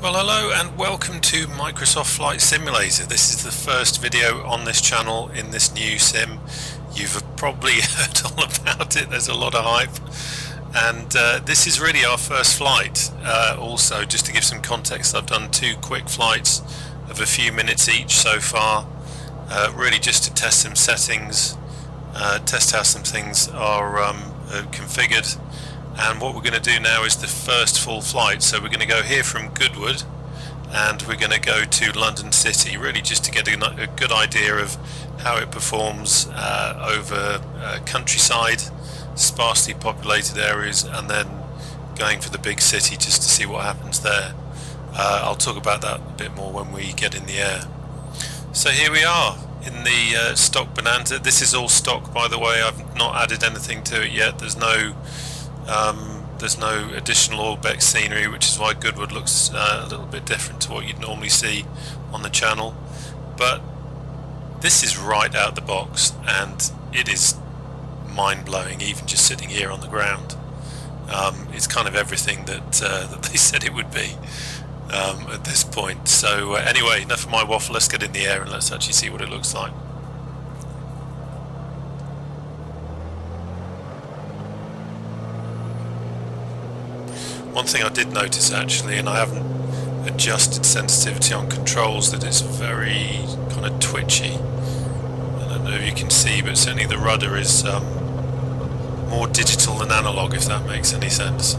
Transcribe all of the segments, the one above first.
Well, hello and welcome to Microsoft Flight Simulator. This is the first video on this channel in this new sim. You've probably heard all about it, there's a lot of hype. And this is really our first flight. Also, just to give some context, I've done two quick flights of a few minutes each so far. Really just to test some settings, test how some things are configured. And what we're going to do now is the first full flight. So we're going to go here from Goodwood and we're going to go to London City, really just to get a good idea of how it performs over countryside, sparsely populated areas, and then going for the big city just to see what happens there. I'll talk about that a bit more when we get in the air. So here we are in the stock Bonanza. This is all stock, by the way. I've not added anything to it yet. There's no additional oil-backed scenery, which is why Goodwood looks a little bit different to what you'd normally see on the channel. But this is right out the box, and it is mind-blowing, even just sitting here on the ground. It's kind of everything that they said it would be at this point. So anyway, enough of my waffle. Let's get in the air and let's actually see what it looks like. One thing I did notice actually, and I haven't adjusted sensitivity on controls, that it's very kind of twitchy. I don't know if you can see, but certainly the rudder is more digital than analog, if that makes any sense.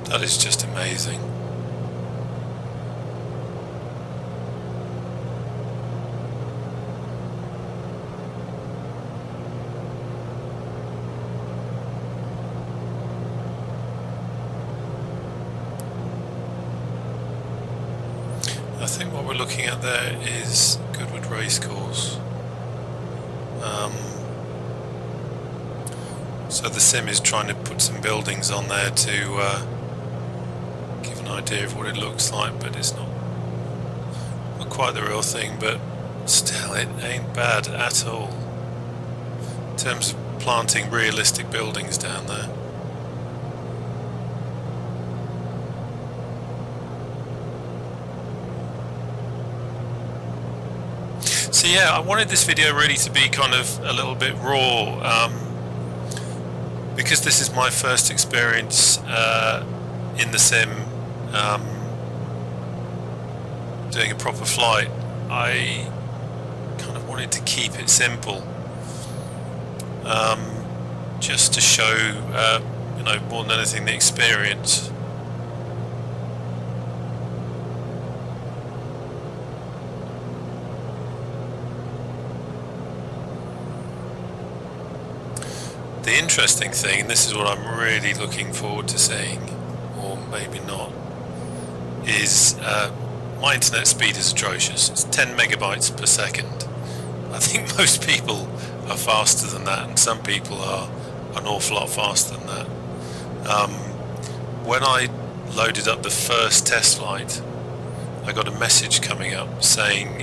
That is just amazing. I think what we're looking at there is Goodwood Racecourse. So the sim is trying to put some buildings on there to give an idea of what it looks like, but it's not quite the real thing, but still it ain't bad at all in terms of planting realistic buildings down there. So yeah, I wanted this video really to be kind of a little bit raw, because this is my first experience in the sim, doing a proper flight. I kind of wanted to keep it simple, just to show, you know, more than anything, the experience. The interesting thing, and this is what I'm really looking forward to seeing, or maybe not, is my internet speed is atrocious. It's 10 megabytes per second. I think most people are faster than that, and some people are an awful lot faster than that. When I loaded up the first test flight, I got a message coming up saying,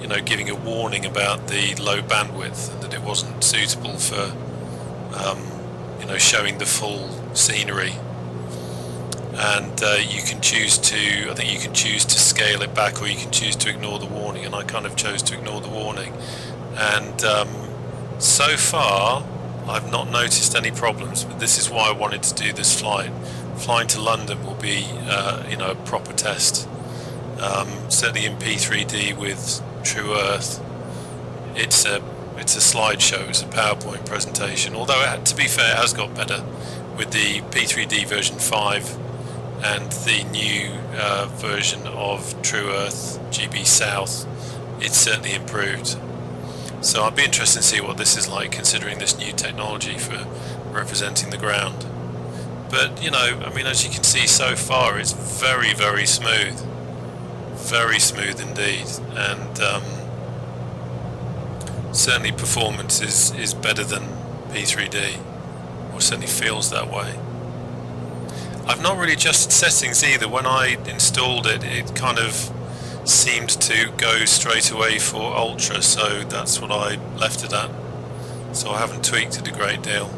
you know, giving a warning about the low bandwidth and that it wasn't suitable for, you know, showing the full scenery. And you can choose to, I think you can choose to scale it back, or you can choose to ignore the warning, and I kind of chose to ignore the warning. And so far I've not noticed any problems, but this is why I wanted to do this flight. Flying to London will be, you know, a proper test. Certainly in P3D with True Earth, it's a slideshow, it's a PowerPoint presentation. Although to be fair, it has got better with the P3D version 5 and the new version of True Earth GB South. It's certainly improved. So I'd be interested to see what this is like, considering this new technology for representing the ground. But you know, I mean, as you can see so far, it's very, very smooth. Very smooth indeed, and certainly performance is better than P3D, or certainly feels that way. I've not really adjusted settings either. When I installed it, it kind of seemed to go straight away for Ultra, so that's what I left it at. So I haven't tweaked it a great deal.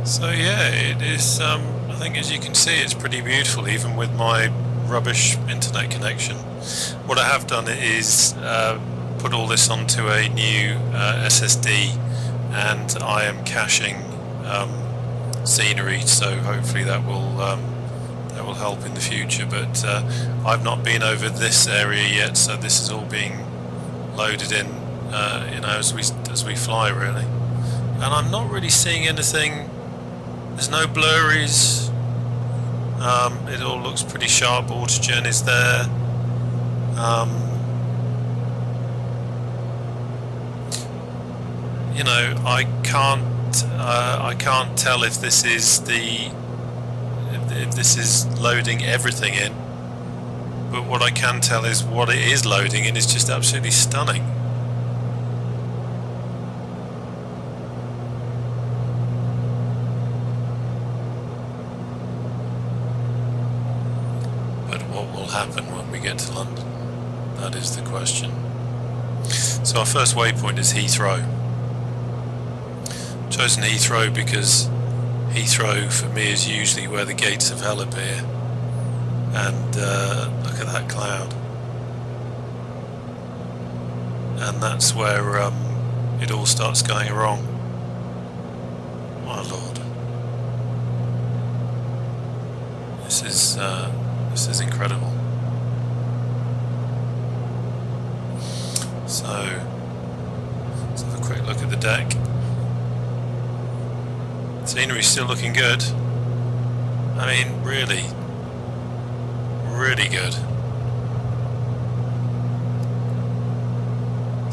So yeah, it is, I think as you can see, it's pretty beautiful even with my rubbish internet connection. What I have done is put all this onto a new SSD, and I am caching scenery, so hopefully that will help in the future. But I've not been over this area yet, so this is all being loaded in, you know, as we fly really. And I'm not really seeing anything. There's no blurries. It all looks pretty sharp. Autogen is there. You know, I can't tell if this is if this is loading everything in. But what I can tell is what it is loading in is just absolutely stunning. Happen when we get to London? That is the question. So our first waypoint is Heathrow. I've chosen Heathrow because Heathrow for me is usually where the gates of hell appear. And look at that cloud. And that's where it all starts going wrong. My lord. This is incredible. So let's have a quick look at the deck. Scenery's still looking good. I mean, really, really good.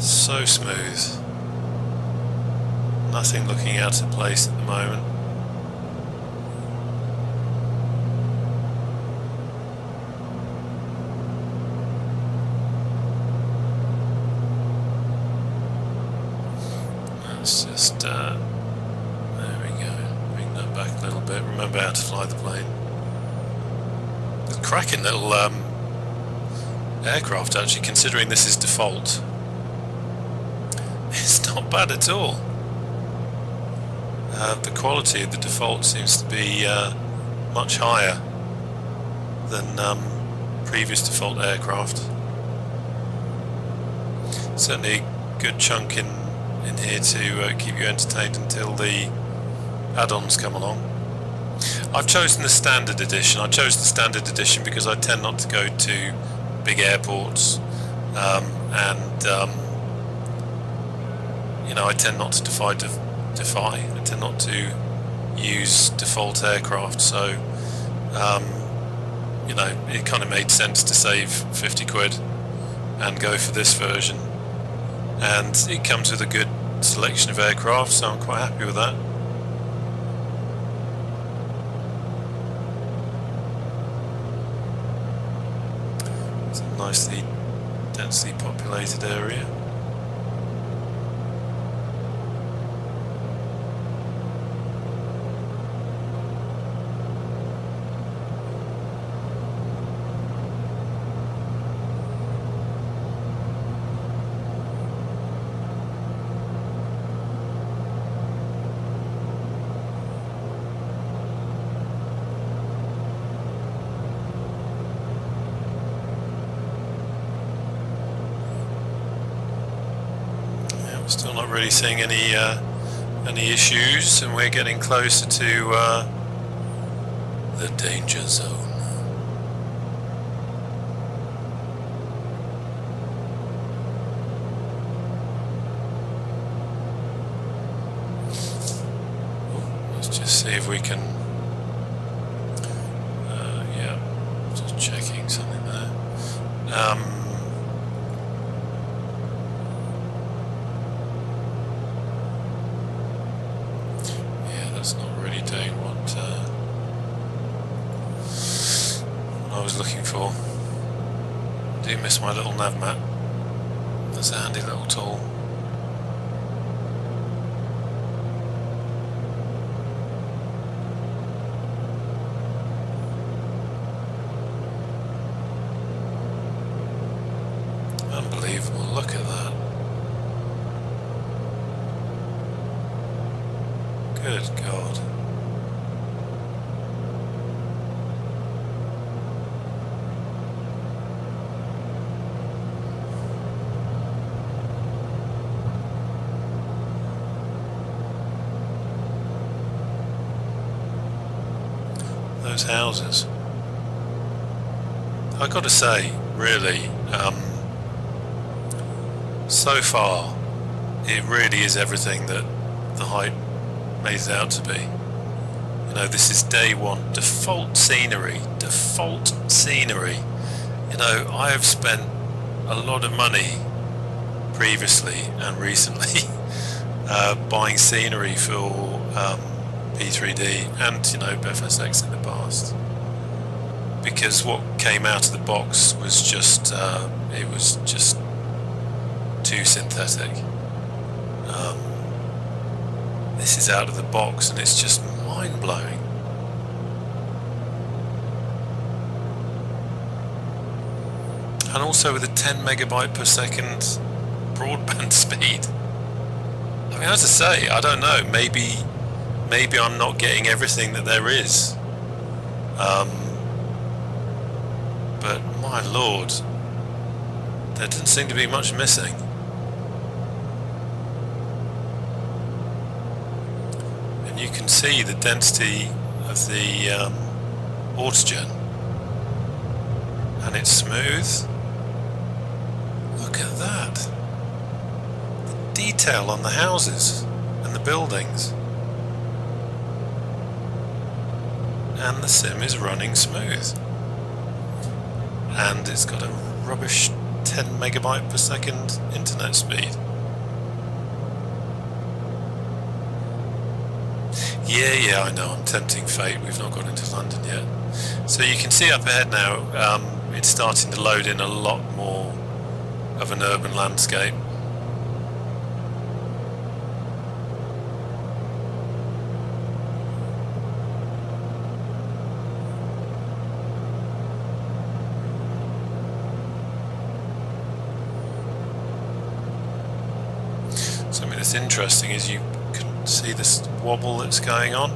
So smooth. Nothing looking out of place at the moment. Let's just, there we go, bring that back a little bit, remember how to fly the plane. It's a cracking little aircraft actually, considering this is default. It's not bad at all. The quality of the default seems to be much higher than previous default aircraft. Certainly a good chunk in here to keep you entertained until the add-ons come along. I've chosen the standard edition. I chose the standard edition because I tend not to go to big airports, and you know, I tend not to defy. I tend not to use default aircraft, so you know, it kind of made sense to save 50 quid and go for this version, and it comes with a good selection of aircraft, so I'm quite happy with that. It's a nicely densely populated area. Still not really seeing any issues, and we're getting closer to the danger zone. Let's just see if we can. Yeah, just checking something there. That's not really doing what I was looking for. I do miss my little nav map. That's a handy little tool. Unbelievable, look at that. Good God. Those houses. I got to say, really, so far, it really is everything that the hype made it out to be. You know, this is day one, default scenery. You know, I have spent a lot of money previously and recently buying scenery for P3D and, you know, FSX in the past, because what came out of the box was just it was just too synthetic. This is out of the box and it's just mind-blowing. And also with a 10 megabyte per second broadband speed. I mean, as I say, I don't know, maybe I'm not getting everything that there is. But my lord, there doesn't seem to be much missing. You can see the density of the autogen, and it's smooth. Look at that, the detail on the houses and the buildings, and the sim is running smooth, and it's got a rubbish 10 megabyte per second internet speed. Yeah, I know, I'm tempting fate. We've not got into London yet. So you can see up ahead now, it's starting to load in a lot more of an urban landscape. Something that's interesting is you can see this wobble that's going on.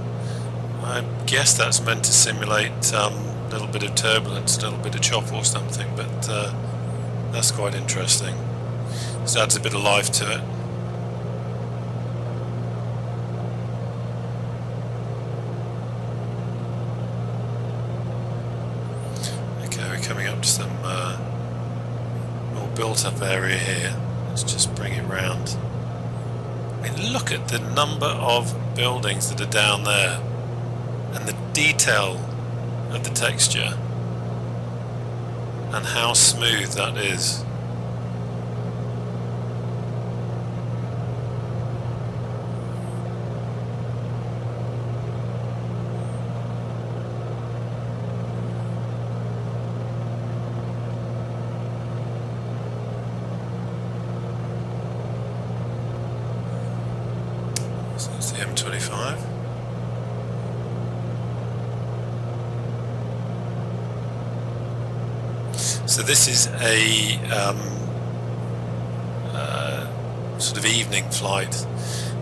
I guess that's meant to simulate a little bit of turbulence, a little bit of chop or something, but that's quite interesting. This adds a bit of life to it. Okay, we're coming up to some built-up area here. Let's just bring it round. I mean, look at the number of buildings that are down there and the detail of the texture and how smooth that is. So it's the M25. So this is a sort of evening flight,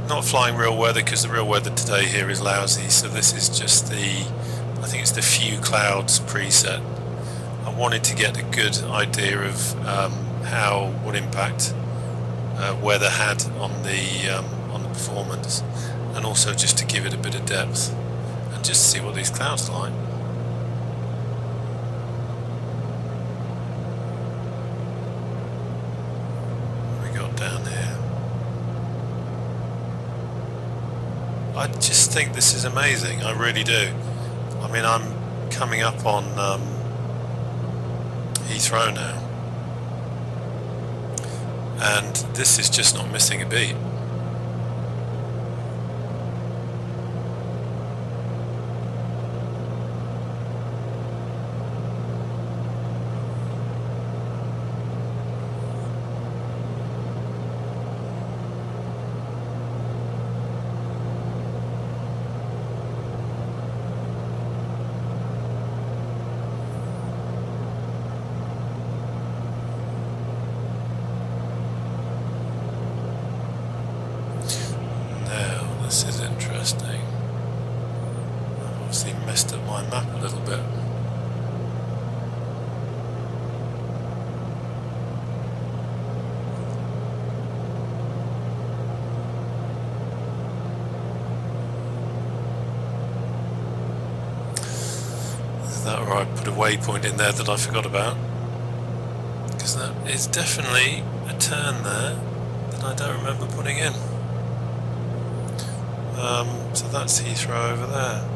not flying real weather because the real weather today here is lousy, so this is just the, I think it's the few clouds preset. I wanted to get a good idea of what impact weather had on the performance, and also just to give it a bit of depth and just see what these clouds are like. Down here, I just think this is amazing. I really do. I mean, I'm coming up on Heathrow now, and this is just not missing a beat. This is interesting. I've obviously messed up my map a little bit. Is that where I put a waypoint in there that I forgot about? Because that is definitely a turn there that I don't remember putting in. So that's Heathrow over there.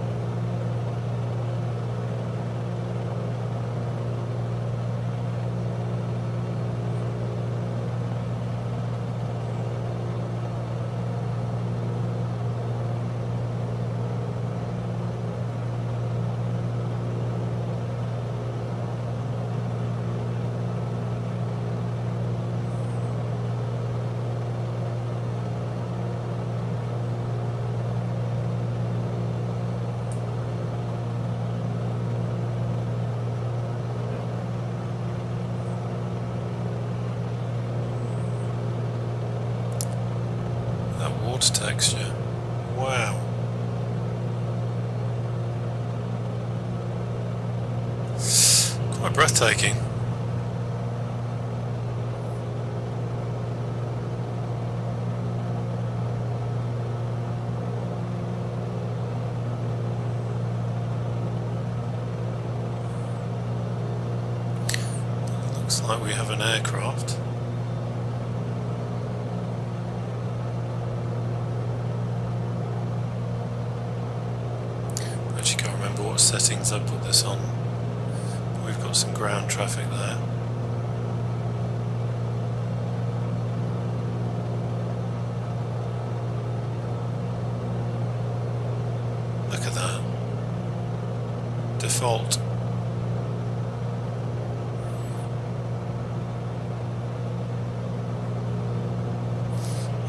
Water texture. Wow. Quite breathtaking. Looks like we have an aircraft. What settings I put this on. We've got some ground traffic there. Look at that. Default.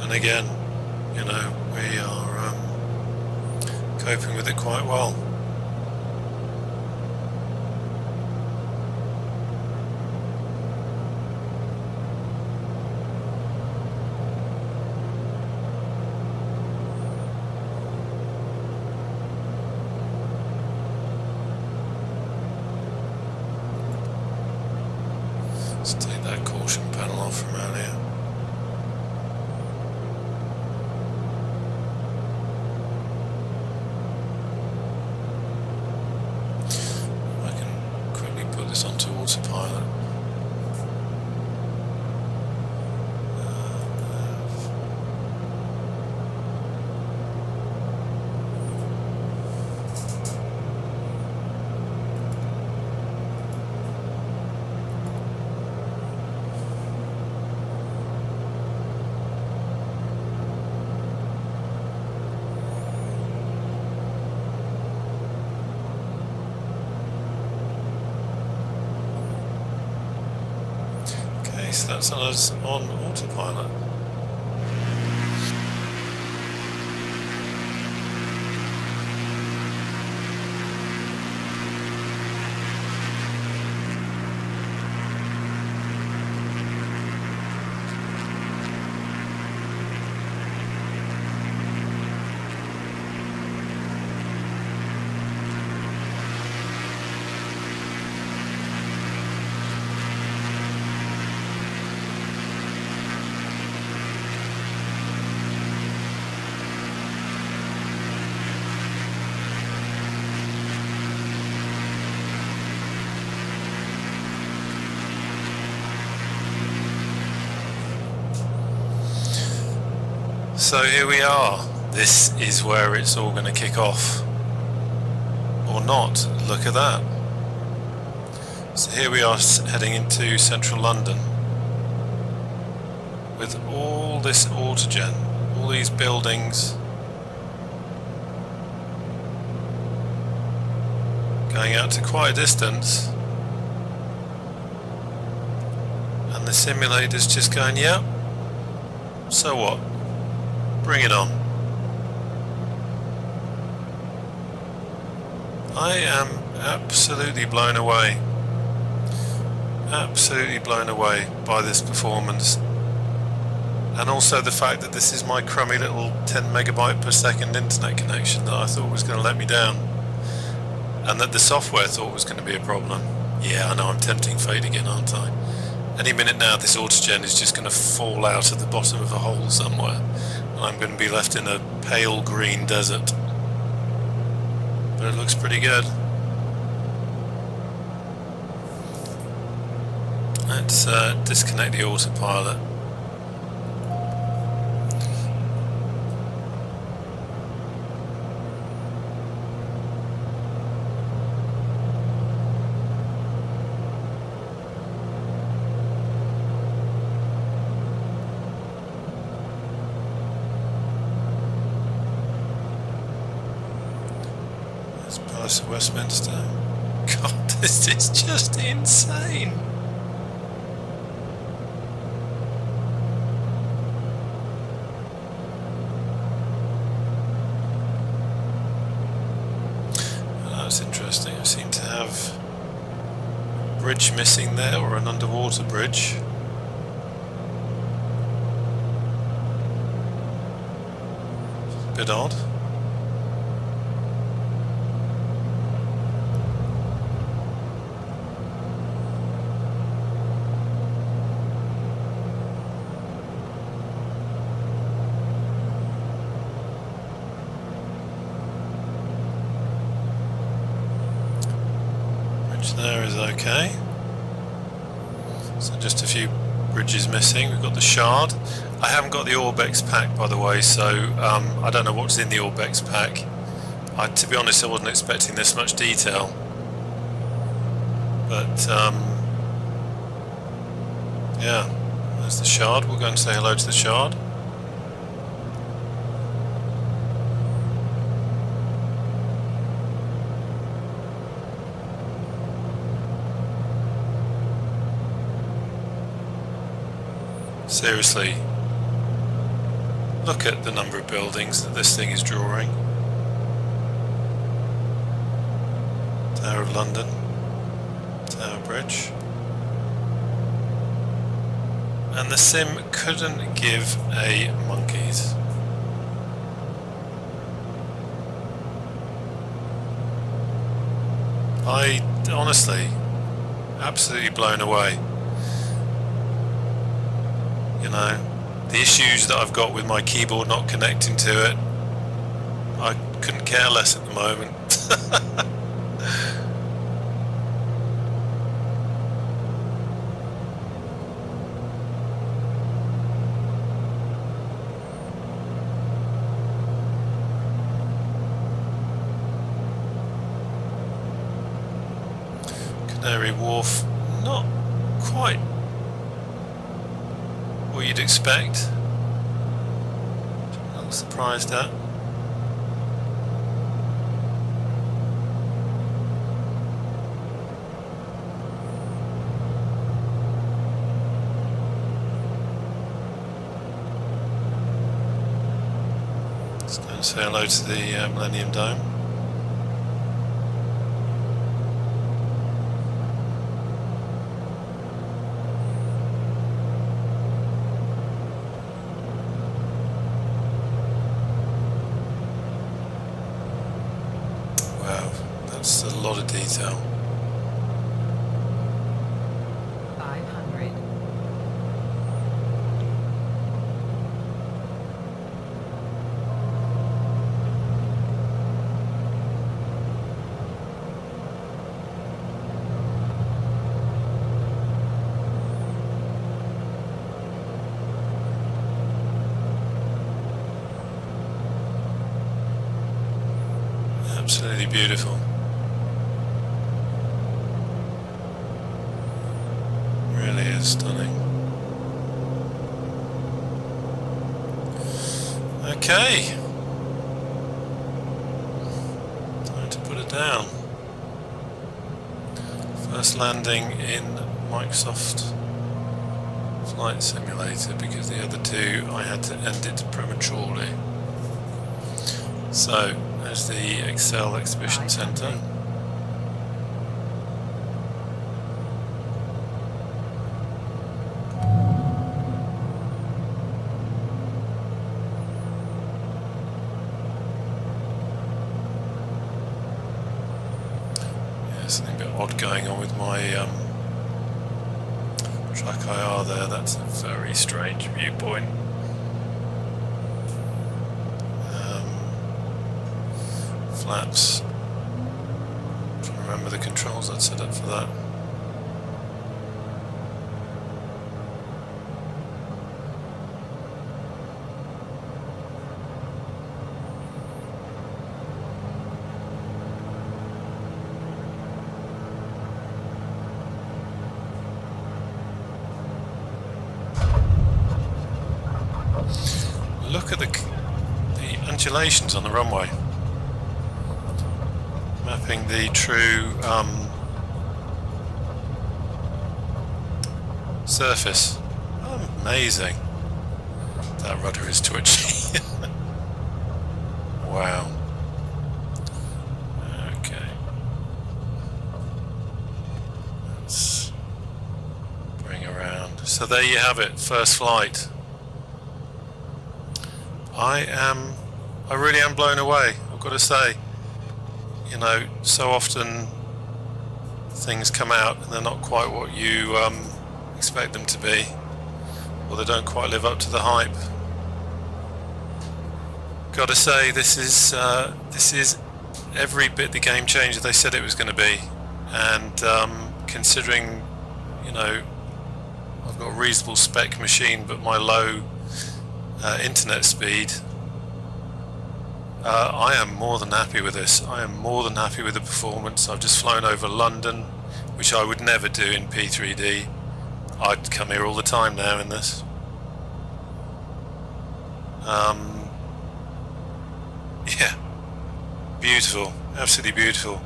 And again, you know, we are coping with it quite well. Let's take that caution panel off from earlier. I can quickly put this onto autopilot. so that's us on autopilot. So here we are. This is where it's all going to kick off. Or not. Look at that. So here we are heading into central London with all this autogen, all these buildings going out to quite a distance, and the simulator's just going, yeah, so what? Bring it on. I am absolutely blown away. Absolutely blown away by this performance. And also the fact that this is my crummy little 10 megabyte per second internet connection that I thought was going to let me down. And that the software thought was going to be a problem. Yeah, I know, I'm tempting fate again, aren't I? Any minute now this autogen is just going to fall out at the bottom of a hole somewhere. I'm going to be left in a pale green desert. But it looks pretty good. Let's disconnect the autopilot. Palace of Westminster. God, this is just insane. That's interesting. I seem to have a bridge missing there, or an underwater bridge. A bit odd. There is okay. So just a few bridges missing. We've got the shard. I haven't got the Orbex pack, by the way, so I don't know what's in the Orbex pack. To be honest, I wasn't expecting this much detail. But yeah, there's the shard. We'll go and say hello to the shard. Seriously, look at the number of buildings that this thing is drawing. Tower of London, Tower Bridge. And the sim couldn't give a monkeys. I honestly, absolutely blown away. You know, the issues that I've got with my keyboard not connecting to it, I couldn't care less at the moment. Canary Wharf, not quite what you'd expect. I'm surprised at. Say hello to the Millennium Dome. Wow, that's a lot of detail. 500. Absolutely beautiful. Really is stunning. Okay. Time to put it down. First landing in Microsoft Flight Simulator, because the other two I had to end it prematurely. So, there's the Excel Exhibition Centre. Yeah, something a bit odd going on with my track IR there. That's a very strange viewpoint. Flaps. I'm trying to remember the controls I'd set up for that. Look at the undulations on the runway. Mapping the true surface. Amazing. That rudder is twitchy. Wow. Okay. Let's bring around. So there you have it, first flight. I really am blown away, I've got to say. You know, so often things come out and they're not quite what you expect them to be, or they don't quite live up to the hype. Got to say, this is every bit the game changer they said it was going to be, and considering, you know, I've got a reasonable spec machine, but my low internet speed. I am more than happy with this. I am more than happy with the performance. I've just flown over London, which I would never do in P3D. I'd come here all the time now in this. Yeah, beautiful, absolutely beautiful.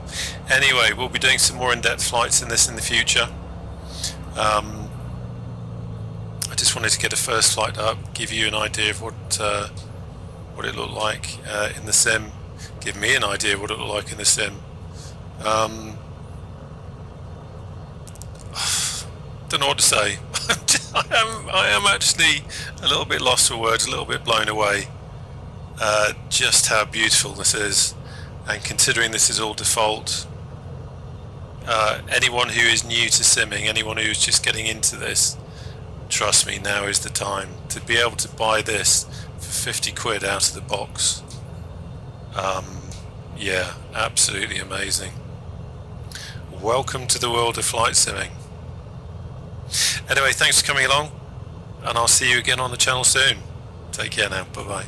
Anyway, we'll be doing some more in-depth flights in this in the future. I just wanted to get a first flight up, give you an idea of what it looked like in the sim, give me an idea of what it looked like in the sim. Don't know what to say. I am actually a little bit lost for words, a little bit blown away. Just how beautiful this is, and considering this is all default, anyone who is new to simming, anyone who's just getting into this, trust me, now is the time to be able to buy this for 50 quid out of the box. Yeah, absolutely amazing. Welcome to the world of flight simming. Anyway, thanks for coming along, and I'll see you again on the channel soon. Take care now, bye bye.